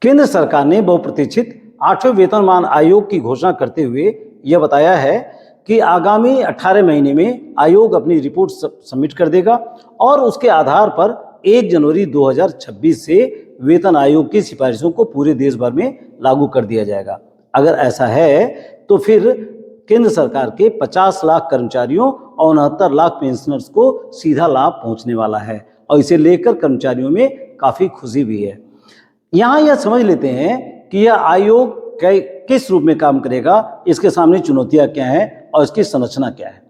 केंद्र सरकार ने बहुप्रतीक्षित 8वें वेतनमान आयोग की घोषणा करते हुए यह बताया है कि आगामी 18 महीने में आयोग अपनी रिपोर्ट सबमिट कर देगा और उसके आधार पर 1 जनवरी 2026 से वेतन आयोग की सिफारिशों को पूरे देश भर में लागू कर दिया जाएगा। अगर ऐसा है तो फिर केंद्र सरकार के 50 लाख कर्मचारियों और 69 लाख पेंशनर्स को सीधा लाभ पहुंचने वाला है और इसे लेकर कर्मचारियों में काफ़ी खुशी भी है। यहाँ यह समझ लेते हैं कि यह आयोग किस रूप में काम करेगा, इसके सामने चुनौतियाँ क्या हैं और इसकी संरचना क्या है।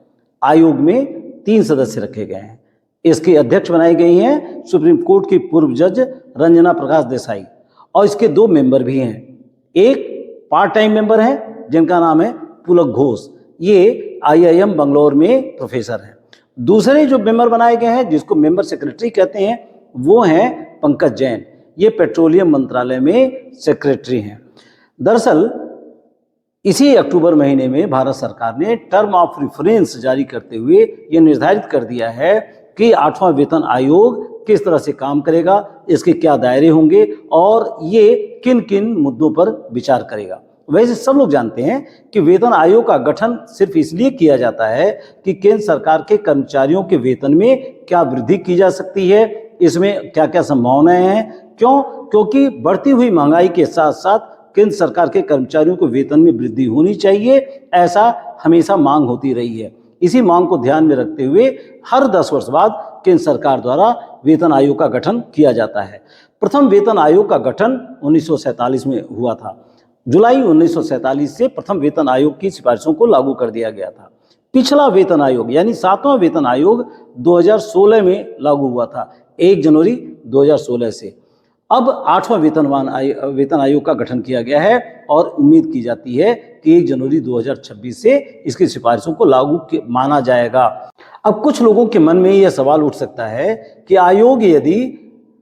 आयोग में 3 सदस्य रखे गए हैं। इसके अध्यक्ष बनाई गई हैं सुप्रीम कोर्ट की पूर्व जज रंजना प्रकाश देसाई और इसके 2 मेंबर भी हैं। एक पार्ट टाइम मेंबर हैं जिनका नाम है पुलक घोष, ये IIM बंगलौर में प्रोफेसर हैं। दूसरे जो मेंबर बनाए गए हैं जिसको मेंबर सेक्रेटरी कहते हैं वो हैं पंकज जैन, ये पेट्रोलियम मंत्रालय में सेक्रेटरी हैं। दरअसल इसी अक्टूबर महीने में भारत सरकार ने टर्म ऑफ रेफरेंस जारी करते हुए ये निर्धारित कर दिया है कि 8वां वेतन आयोग किस तरह से काम करेगा, इसके क्या दायरे होंगे और ये किन किन मुद्दों पर विचार करेगा। वैसे सब लोग जानते हैं कि वेतन आयोग का गठन सिर्फ इसलिए किया जाता है कि केंद्र सरकार के कर्मचारियों के वेतन में क्या वृद्धि की जा सकती है, इसमें क्या क्या संभावनाएं हैं। क्योंकि बढ़ती हुई महंगाई के साथ साथ केंद्र सरकार के कर्मचारियों को वेतन में वृद्धि होनी चाहिए, ऐसा हमेशा मांग होती रही है। इसी मांग को ध्यान में रखते हुए हर 10 वर्ष बाद केंद्र सरकार द्वारा वेतन आयोग का गठन किया जाता है। प्रथम वेतन आयोग का गठन 1947 में हुआ था। जुलाई 1947 से प्रथम वेतन आयोग की सिफारिशों को लागू कर दिया गया था। पिछला वेतन आयोग यानी 7वां वेतन आयोग 2016 में लागू हुआ था, 1 जनवरी 2016 से। अब 8वां वेतन आयोग का गठन किया गया है और उम्मीद की जाती है कि 1 जनवरी 2026 से इसकी सिफारिशों को लागू माना जाएगा। अब कुछ लोगों के मन में यह सवाल उठ सकता है कि आयोग यदि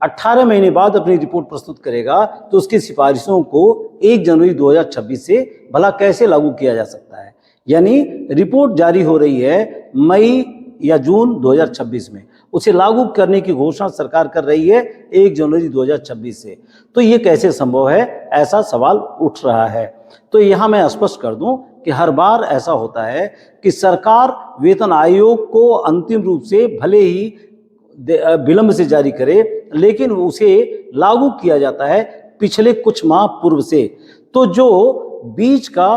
18 महीने बाद अपनी रिपोर्ट प्रस्तुत करेगा तो उसकी सिफारिशों को 1 जनवरी 2026 से भला कैसे लागू किया जा सकता है। यानी रिपोर्ट जारी हो रही है मई या जून 2026 में, उसे लागू करने की घोषणा सरकार कर रही है 1 जनवरी 2026 से, तो ये कैसे संभव है, ऐसा सवाल उठ रहा है। तो यहाँ मैं स्पष्ट कर दूं कि हर बार ऐसा होता है कि सरकार वेतन आयोग को अंतिम रूप से भले ही विलंब से जारी करे, लेकिन उसे लागू किया जाता है पिछले कुछ माह पूर्व से। तो जो बीच का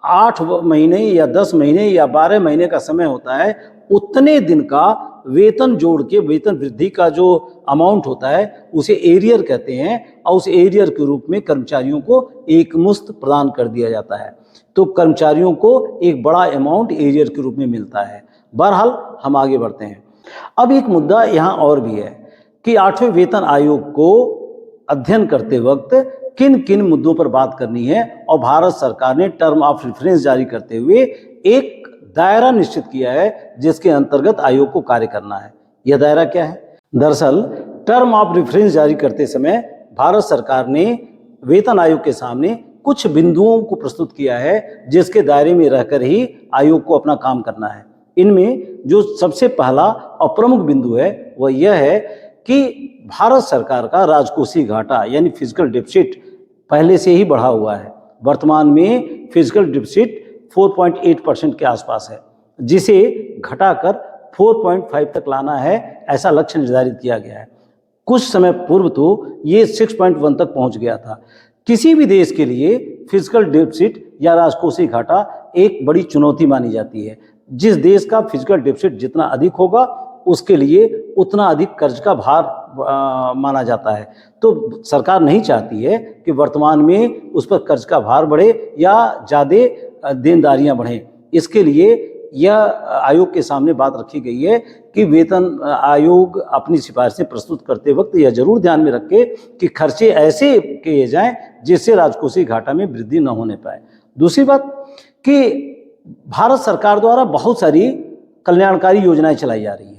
8 महीने या 10 महीने या 12 महीने का समय होता है, उतने दिन का वेतन जोड़ के वेतन वृद्धि का जो अमाउंट होता है उसे एरियर कहते हैं और उस एरियर के रूप में कर्मचारियों को एक मुश्त प्रदान कर दिया जाता है। तो कर्मचारियों को एक बड़ा अमाउंट एरियर के रूप में मिलता है। बहरहाल हम आगे बढ़ते हैं। अब एक मुद्दा यहाँ और भी है कि 8वें वेतन आयोग को अध्ययन करते वक्त किन किन मुद्दों पर बात करनी है और भारत सरकार ने टर्म ऑफ रेफरेंस जारी करते हुए एक दायरा निश्चित किया है जिसके अंतर्गत आयोग को कार्य करना है। यह दायरा क्या है? दरअसल टर्म ऑफ रेफरेंस जारी करते समय भारत सरकार ने वेतन आयोग के सामने कुछ बिंदुओं को प्रस्तुत किया है जिसके दायरे में रहकर ही आयोग को अपना काम करना है। इनमें जो सबसे पहला और प्रमुख बिंदु है वह यह है कि भारत सरकार का राजकोषीय घाटा यानी फिजिकल डेफिसिट पहले से ही बढ़ा हुआ है। वर्तमान में फिजिकल डेफिसिट 4.8% के आसपास है, जिसे घटाकर 4.5 तक लाना है, ऐसा लक्ष्य निर्धारित किया गया है। कुछ समय पूर्व तो ये 6.1 तक पहुंच गया था। किसी भी देश के लिए फिजिकल डेफिसिट या राजकोषीय घाटा एक बड़ी चुनौती मानी जाती है। जिस देश का फिजिकल डेफिसिट जितना अधिक होगा उसके लिए उतना अधिक कर्ज का भार माना जाता है। तो सरकार नहीं चाहती है कि वर्तमान में उस पर कर्ज का भार बढ़े या ज़्यादा देनदारियां बढ़ें। इसके लिए यह आयोग के सामने बात रखी गई है कि वेतन आयोग अपनी सिफारिशें प्रस्तुत करते वक्त यह जरूर ध्यान में रखे कि खर्चे ऐसे किए जाएं जिससे राजकोषीय घाटा में वृद्धि न होने पाए। दूसरी बात कि भारत सरकार द्वारा बहुत सारी कल्याणकारी योजनाएं चलाई जा रही हैं।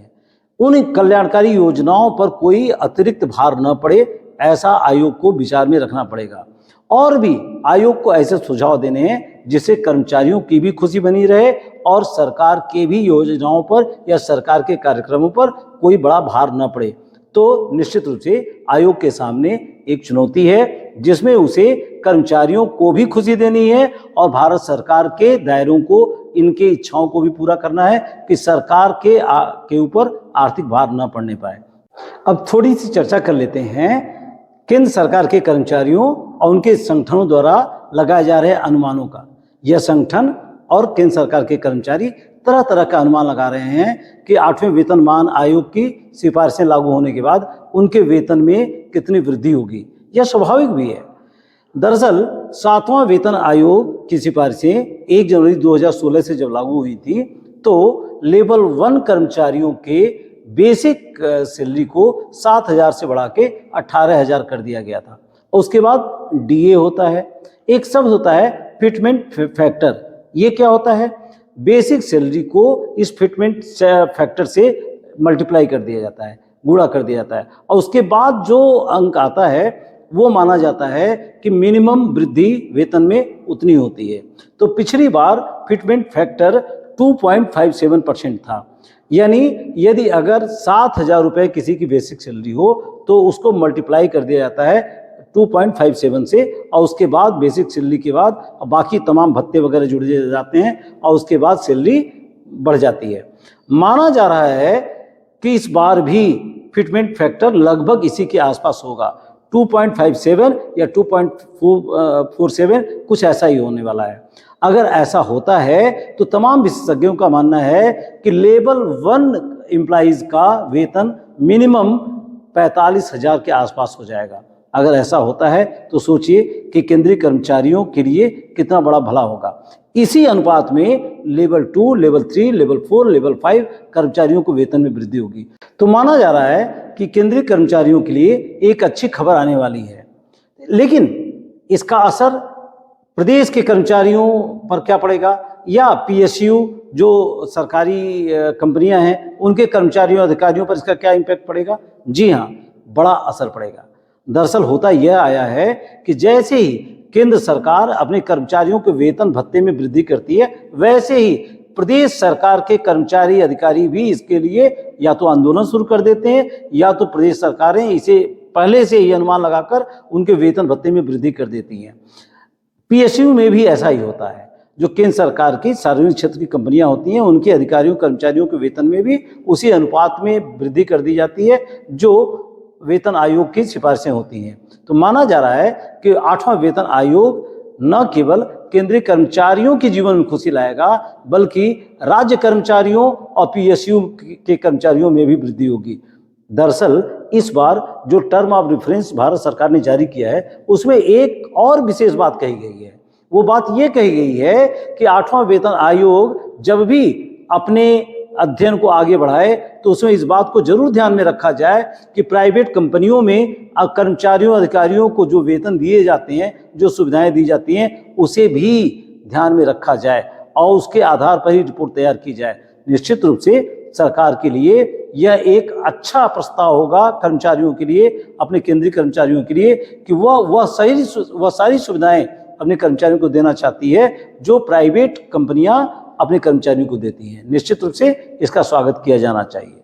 उन कल्याणकारी योजनाओं पर कोई अतिरिक्त भार न पड़े, ऐसा आयोग को विचार में रखना पड़ेगा। और भी आयोग को ऐसे सुझाव देने हैं जिससे कर्मचारियों की भी खुशी बनी रहे और सरकार के भी योजनाओं पर या सरकार के कार्यक्रमों पर कोई बड़ा भार न पड़े। तो निश्चित रूप से आयोग के सामने एक चुनौती है, जिसमें उसे कर्मचारियों को भी खुशी देनी है और भारत सरकार के दायरों को, इनके इच्छाओं को भी पूरा करना है कि सरकार के ऊपर आर्थिक भार न पड़ने पाए। अब थोड़ी सी चर्चा कर लेते हैं केंद्र सरकार के कर्मचारियों और उनके संगठनों द्वारा लगाए जा रहे अनुमानों का। यह संगठन और केंद्र सरकार के कर्मचारी तरह तरह का अनुमान लगा रहे हैं कि 8वें वेतनमान आयोग की सिफारिशें लागू होने के बाद उनके वेतन में कितनी वृद्धि होगी। यह स्वाभाविक भी है। दरअसल 7वां वेतन आयोग की सिफारिशें 1 जनवरी 2016 से जब लागू हुई थी, तो लेवल 1 कर्मचारियों के बेसिक सैलरी को 7,000 से बढ़ा के 18,000 कर दिया गया था। उसके बाद डीए होता है, एक शब्द होता है फिटमेंट फैक्टर। ये क्या होता है? बेसिक सैलरी को इस फिटमेंट फैक्टर से मल्टीप्लाई कर दिया जाता है, गुणा कर दिया जाता है, और उसके बाद जो अंक आता है वो माना जाता है कि मिनिमम वृद्धि वेतन में उतनी होती है। तो पिछली बार फिटमेंट फैक्टर 2.57% था, यानी यदि अगर 7,000 रुपये किसी की बेसिक सैलरी हो तो उसको मल्टीप्लाई कर दिया जाता है 2.57 से, और उसके बाद बेसिक सैलरी के बाद बाकी तमाम भत्ते वगैरह जुड़ जाते हैं और उसके बाद सैलरी बढ़ जाती है। माना जा रहा है कि इस बार भी फिटमेंट फैक्टर लगभग इसी के आसपास होगा, 2.57 या 2.47, कुछ ऐसा ही होने वाला है। अगर ऐसा होता है तो तमाम विशेषज्ञों का मानना है कि लेवल 1 एम्प्लॉइज का वेतन मिनिमम 45,000 के आसपास हो जाएगा। अगर ऐसा होता है तो सोचिए कि केंद्रीय कर्मचारियों के लिए कितना बड़ा भला होगा। इसी अनुपात में लेवल 2, लेवल 3, लेवल 4, लेवल 5 कर्मचारियों को वेतन में वृद्धि होगी। तो माना जा रहा है कि केंद्रीय कर्मचारियों के लिए एक अच्छी खबर आने वाली है, लेकिन इसका असर प्रदेश के कर्मचारियों पर क्या पड़ेगा, या पीएसयू जो सरकारी कंपनियां हैं उनके कर्मचारियों अधिकारियों पर इसका क्या इम्पैक्ट पड़ेगा? जी हाँ, बड़ा असर पड़ेगा। दरअसल होता यह आया है कि जैसे ही केंद्र सरकार अपने कर्मचारियों के वेतन भत्ते में वृद्धि करती है, वैसे ही प्रदेश सरकार के कर्मचारी अधिकारी भी इसके लिए या तो आंदोलन शुरू कर देते हैं, या तो प्रदेश सरकारें इसे पहले से ही अनुमान लगाकर उनके वेतन भत्ते में वृद्धि कर देती हैं। पीएसयू में भी ऐसा ही होता है। जो केंद्र सरकार की सार्वजनिक क्षेत्र की कंपनियां होती हैं, उनके अधिकारियों कर्मचारियों के वेतन में भी उसी अनुपात में वृद्धि कर दी जाती है जो वेतन आयोग की सिफारिशें होती हैं। तो माना जा रहा है कि 8वां वेतन आयोग न केवल केंद्रीय कर्मचारियों के जीवन में खुशी लाएगा, बल्कि राज्य कर्मचारियों और पीएसयू के कर्मचारियों में भी वृद्धि होगी। दरअसल इस बार जो टर्म ऑफ रेफरेंस भारत सरकार ने जारी किया है, उसमें एक और विशेष बात कही गई है। वो बात ये कही गई है कि 8वां वेतन आयोग जब भी अपने अध्ययन को आगे बढ़ाए तो उसमें इस बात को जरूर ध्यान में रखा जाए कि प्राइवेट कंपनियों में कर्मचारियों अधिकारियों को जो वेतन दिए जाते हैं, जो सुविधाएं दी जाती हैं, उसे भी ध्यान में रखा जाए और उसके आधार पर ही रिपोर्ट तैयार की जाए। निश्चित रूप से सरकार के लिए यह एक अच्छा प्रस्ताव होगा, कर्मचारियों के लिए, अपने केंद्रीय कर्मचारियों के लिए, कि वह सारी सुविधाएं अपने कर्मचारियों को देना चाहती है जो प्राइवेट कंपनियां अपने कर्मचारियों को देती हैं। निश्चित रूप से इसका स्वागत किया जाना चाहिए।